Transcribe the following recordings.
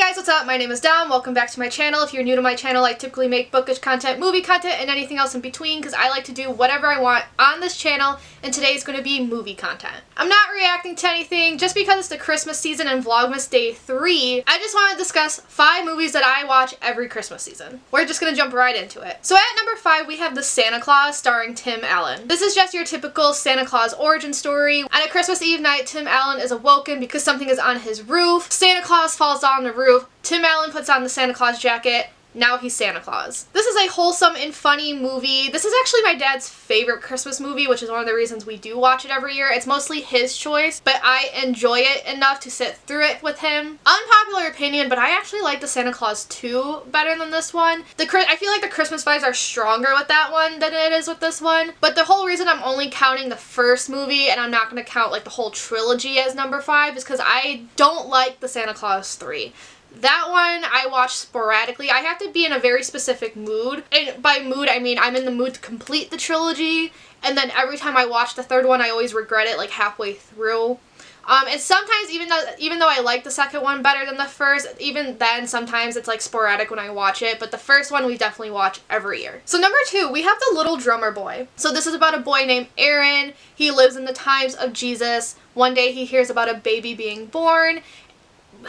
guys, what's up? My name is Dom. Welcome back to my channel. If you're new to my channel, I typically make bookish content, movie content, and anything else in between because I like to do whatever I want on this channel, and today is going to be movie content. I'm not reacting to anything just because it's the Christmas season and Vlogmas Day 3. I just want to discuss 5 movies that I watch every Christmas season. We're just going to jump right into it. So at number 5, we have The Santa Claus starring Tim Allen. This is just your typical Santa Claus origin story. On a Christmas Eve night, Tim Allen is awoken because something is on his roof. Santa Claus falls down the roof. Tim Allen puts on the Santa Claus jacket. Now he's Santa Claus. This is a wholesome and funny movie. This is actually my dad's favorite Christmas movie, which is one of the reasons we do watch it every year. It's mostly his choice, but I enjoy it enough to sit through it with him. Unpopular opinion, but I actually like the Santa Claus 2 better than this one. I feel like the Christmas vibes are stronger with that one than it is with this one. But the whole reason I'm only counting the first movie and I'm not going to count like the whole trilogy as number 5 is because I don't like the Santa Claus 3. That one I watch sporadically. I have to be in a very specific mood. And by mood, I mean I'm in the mood to complete the trilogy. And then every time I watch the third one, I always regret it like halfway through. And sometimes even though I like the second one better than the first, even then sometimes it's like sporadic when I watch it. But the first one we definitely watch every year. So number 2, we have The Little Drummer Boy. So this is about a boy named Aaron. He lives in the times of Jesus. One day he hears about a baby being born.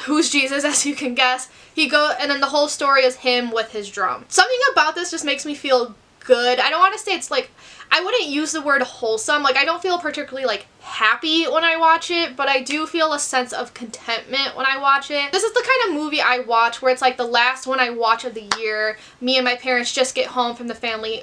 Who's Jesus, as you can guess. And then the whole story is him with his drum. Something about this just makes me feel good. I don't want to say it's like, I wouldn't use the word wholesome. Like, I don't feel particularly like happy when I watch it, but I do feel a sense of contentment when I watch it. This is the kind of movie I watch where it's like the last one I watch of the year. Me and my parents just get home from the family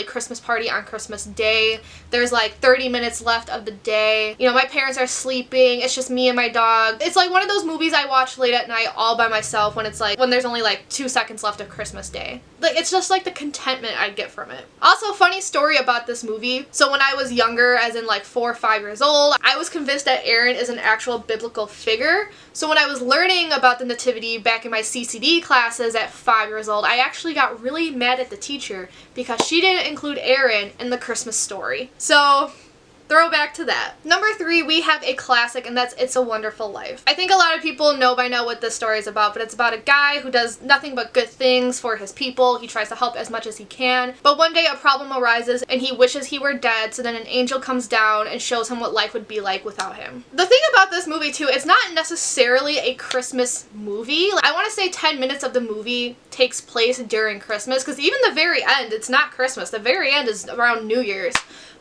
Christmas party on Christmas Day. There's like 30 minutes left of the day. You know, my parents are sleeping. It's just me and my dog. It's like one of those movies I watch late at night all by myself when it's like, when there's only like 2 seconds left of Christmas Day. Like, it's just like the contentment I get from it. Also, funny story about this movie. So when I was younger, as in like 4 or 5 years old, I was convinced that Aaron is an actual biblical figure. So when I was learning about the nativity back in my CCD classes at 5 years old, I actually got really mad at the teacher because she didn't include Aaron in the Christmas story. So throwback to that. Number 3, we have a classic, and that's It's a Wonderful Life. I think a lot of people know by now what this story is about, but it's about a guy who does nothing but good things for his people. He tries to help as much as he can, but one day a problem arises and he wishes he were dead, so then an angel comes down and shows him what life would be like without him. The thing about this movie too, it's not necessarily a Christmas movie. I want to say 10 minutes of the movie takes place during Christmas, because even the very end, it's not Christmas. The very end is around New Year's.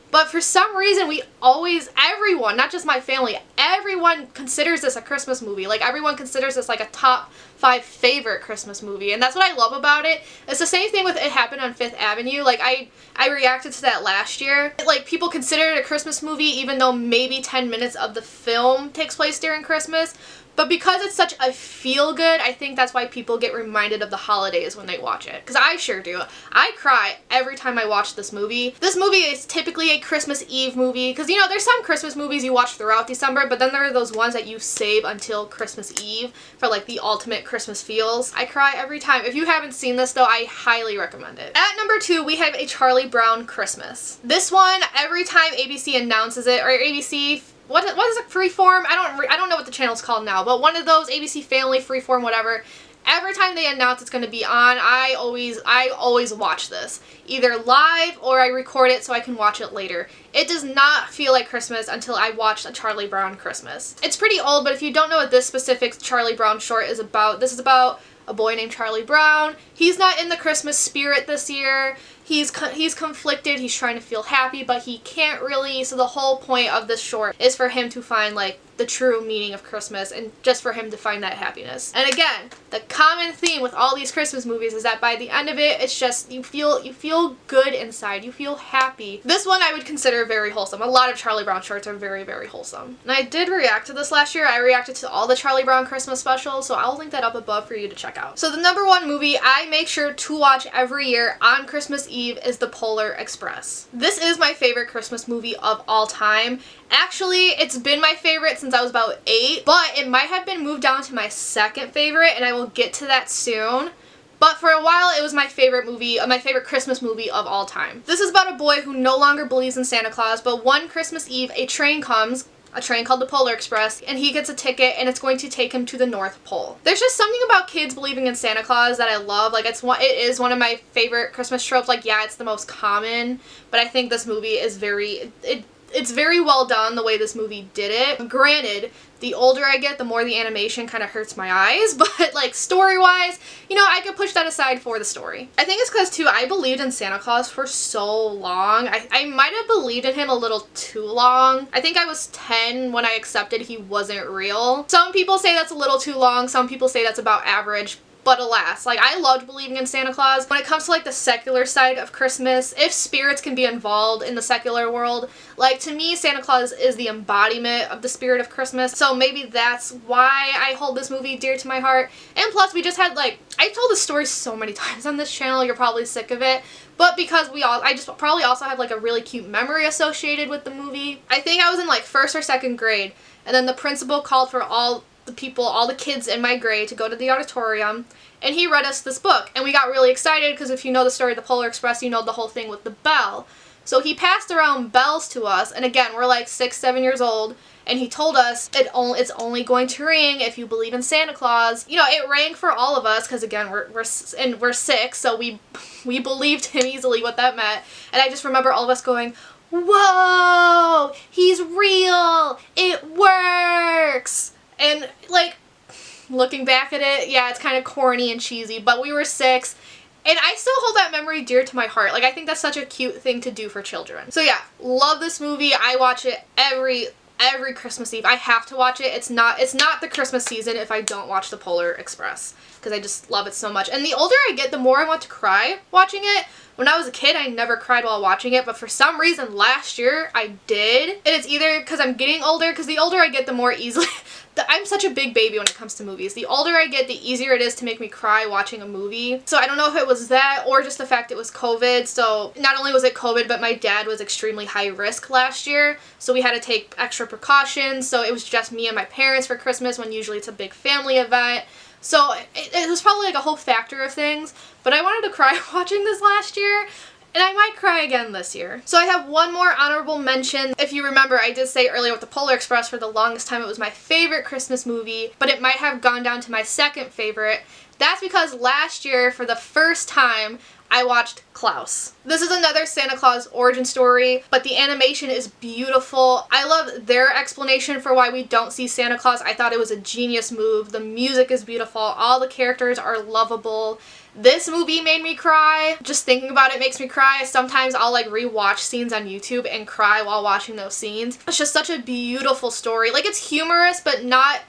But for some reason, everyone, not just my family, everyone considers this a Christmas movie. Like, everyone considers this like a top 5 favorite Christmas movie. And that's what I love about it. It's the same thing with It Happened on 5th Avenue. Like, I reacted to that last year. Like, people consider it a Christmas movie even though maybe 10 minutes of the film takes place during Christmas. But because it's such a feel-good, I think that's why people get reminded of the holidays when they watch it. Because I sure do. I cry every time I watch this movie. This movie is typically a Christmas Eve movie. Because, you know, there's some Christmas movies you watch throughout December, but then there are those ones that you save until Christmas Eve for, like, the ultimate Christmas feels. I cry every time. If you haven't seen this, though, I highly recommend it. At number 2, we have A Charlie Brown Christmas. This one, every time ABC announces it, or ABC... What is it? Freeform? I don't know what the channel's called now, but one of those, ABC Family, Freeform, whatever. Every time they announce it's going to be on, I always watch this. Either live or I record it so I can watch it later. It does not feel like Christmas until I watch A Charlie Brown Christmas. It's pretty old, but if you don't know what this specific Charlie Brown short is about, this is about a boy named Charlie Brown. He's not in the Christmas spirit this year. He's conflicted, he's trying to feel happy, but he can't really, so the whole point of this short is for him to find, like, the true meaning of Christmas and just for him to find that happiness. And again, the common theme with all these Christmas movies is that by the end of it, it's just, you feel good inside, you feel happy. This one I would consider very wholesome. A lot of Charlie Brown shorts are very, very wholesome. And I did react to this last year. I reacted to all the Charlie Brown Christmas specials, so I'll link that up above for you to check out. So the number 1 movie I make sure to watch every year on Christmas Eve is The Polar Express. This is my favorite Christmas movie of all time. Actually, it's been my favorite since I was about 8, but it might have been moved down to my 2nd favorite, and I will get to that soon. But for a while, it was my favorite movie, my favorite Christmas movie of all time. This is about a boy who no longer believes in Santa Claus, but one Christmas Eve, a train comes, a train called the Polar Express, and he gets a ticket and it's going to take him to the North Pole. There's just something about kids believing in Santa Claus that I love. Like, it is one of my favorite Christmas tropes. Like, yeah, it's the most common, but I think this movie is it's very well done the way this movie did it. Granted, the older I get, the more the animation kind of hurts my eyes, but like story-wise, you know, I could push that aside for the story. I think it's because too, I believed in Santa Claus for so long. I might have believed in him a little too long. I think I was 10 when I accepted he wasn't real. Some people say that's a little too long, some people say that's about average. But alas, like, I loved believing in Santa Claus. When it comes to like the secular side of Christmas, if spirits can be involved in the secular world, like, to me, Santa Claus is the embodiment of the spirit of Christmas. So maybe that's why I hold this movie dear to my heart. And plus, we just had, like, I've told this story so many times on this channel, you're probably sick of it. But because I just probably also have like a really cute memory associated with the movie. I think I was in like 1st or 2nd grade, and then the principal called for all the kids in my grade to go to the auditorium, and he read us this book, and we got really excited because if you know the story of the Polar Express, you know the whole thing with the bell. So he passed around bells to us, and again, we're like 6, 7 years old, and he told us it's only going to ring if you believe in Santa Claus. You know, it rang for all of us because again, we're 6, so we believed him easily what that meant, and I just remember all of us going, "Whoa, he's real! It works!" And, like, looking back at it, yeah, it's kind of corny and cheesy, but we were 6, and I still hold that memory dear to my heart. Like, I think that's such a cute thing to do for children. So yeah, love this movie. I watch it every Christmas Eve. I have to watch it. It's not the Christmas season if I don't watch the Polar Express, because I just love it so much. And the older I get, the more I want to cry watching it. When I was a kid, I never cried while watching it, but for some reason last year I did. And it's either because I'm getting older, because the older I get, the more easily... I'm such a big baby when it comes to movies. The older I get, the easier it is to make me cry watching a movie. So I don't know if it was that or just the fact it was COVID. So not only was it COVID, but my dad was extremely high risk last year. So we had to take extra precautions. So it was just me and my parents for Christmas when usually it's a big family event. So it was probably like a whole factor of things. But I wanted to cry watching this last year. And I might cry again this year. So I have one more honorable mention. If you remember, I did say earlier with the Polar Express, for the longest time it was my favorite Christmas movie, but it might have gone down to my 2nd favorite. That's because last year, for the first time, I watched Claus. This is another Santa Claus origin story, but the animation is beautiful. I love their explanation for why we don't see Santa Claus. I thought it was a genius move. The music is beautiful. All the characters are lovable. This movie made me cry. Just thinking about it makes me cry. Sometimes I'll like rewatch scenes on YouTube and cry while watching those scenes. It's just such a beautiful story. Like, it's humorous, but not...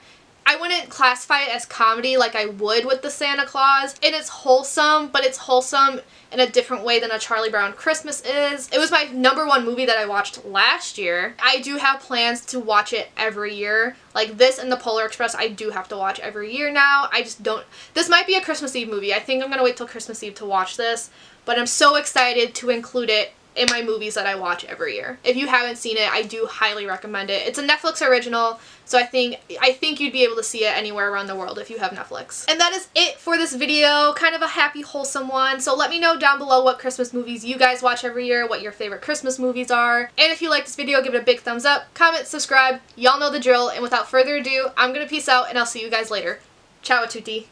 I wouldn't classify it as comedy like I would with the Santa Claus. And it's wholesome, but it's wholesome in a different way than a Charlie Brown Christmas is. It was my #1 movie that I watched last year. I do have plans to watch it every year. Like this and the Polar Express, I do have to watch every year now. I just don't... This might be a Christmas Eve movie. I think I'm gonna wait till Christmas Eve to watch this, but I'm so excited to include it in my movies that I watch every year. If you haven't seen it, I do highly recommend it. It's a Netflix original, so I think you'd be able to see it anywhere around the world if you have Netflix. And that is it for this video. Kind of a happy, wholesome one. So let me know down below what Christmas movies you guys watch every year, what your favorite Christmas movies are. And if you like this video, give it a big thumbs up, comment, subscribe. Y'all know the drill. And without further ado, I'm gonna peace out and I'll see you guys later. Ciao a tutti.